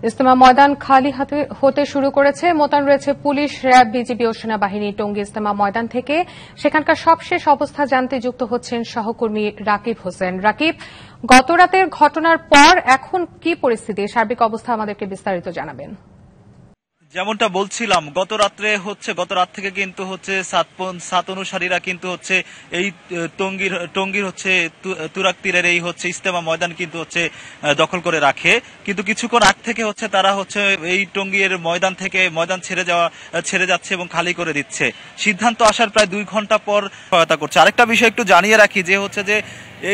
ইজতেমা ময়দান খালি হতে শুরু করেছে। মোতায়েন রয়েছে পুলিশ, র্যাব, বিজিবি ও সেনাবাহিনী। টঙ্গী ইজতেমা ময়দান থেকে সেখানকার সবশেষ অবস্থা জানতে যুক্ত হচ্ছেন সহকর্মী রাকিব হোসেন। রাকিব, গতরাতের ঘটনার পর এখন কি পরিস্থিতি, সার্বিক অবস্থা আমাদেরকে বিস্তারিত জানাবেন। যেমনটা বলছিলাম, গত রাত থেকে কিন্তু সাত অনুসারীরা কিন্তু এই টঙ্গীর তুরাগ তীরের এই ইজতেমা ময়দান কিন্তু দখল করে রাখে। কিন্তু কিছুক্ষণ আগ থেকে তারা এই টঙ্গীর ময়দান ছেড়ে যাচ্ছে এবং খালি করে দিচ্ছে। সিদ্ধান্ত আসার প্রায় 2 ঘন্টা পর সহায়তা করছে। আরেকটা বিষয় একটু জানিয়ে রাখি যে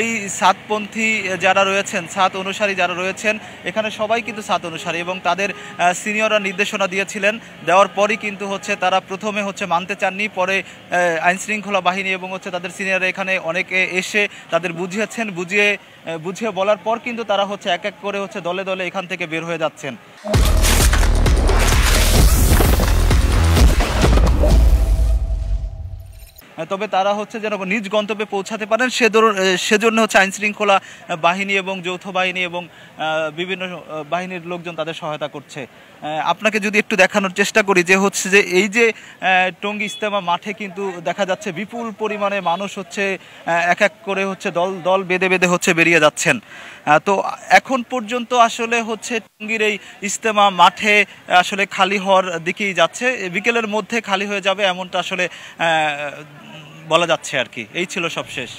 এই সাতপন্থী যারা রয়েছেন, সাত অনুসারী যারা রয়েছেন, এখানে সবাই কিন্তু সাত অনুসারী এবং তাদের সিনিয়ররা নির্দেশনা দিয়েছিলেন। দেওয়ার পরই কিন্তু তারা প্রথমে মানতে চাননি, পরে আইন শৃঙ্খলা বাহিনী এবং তাদের সিনিয়ররা এখানে অনেকে এসে তাদের বুঝিয়ে বলার পর কিন্তু তারা এক এক করে দলে দলে এখান থেকে বের হয়ে যাচ্ছেন। তবে তারা যেন নিজ গন্তব্যে পৌঁছাতে পারেন সেজন্য আইন শৃঙ্খলা বাহিনী এবং যৌথ বাহিনী এবং বিভিন্ন বাহিনীর লোকজন তাদের সহায়তা করছে। আপনাকে যদি একটু দেখানোর চেষ্টা করি যে এই যে টঙ্গী ইজতেমা মাঠে কিন্তু দেখা যাচ্ছে বিপুল পরিমাণে মানুষ এক এক করে দল বেঁধে বেরিয়ে যাচ্ছেন। তো এখন পর্যন্ত আসলে টঙ্গীর এই ইজতেমা মাঠে আসলে খালি হওয়ার দিকেই যাচ্ছে। বিকেলের মধ্যে খালি হয়ে যাবে এমনটা আসলে বলা যাচ্ছে আর কি। এই ছিল সবশেষ।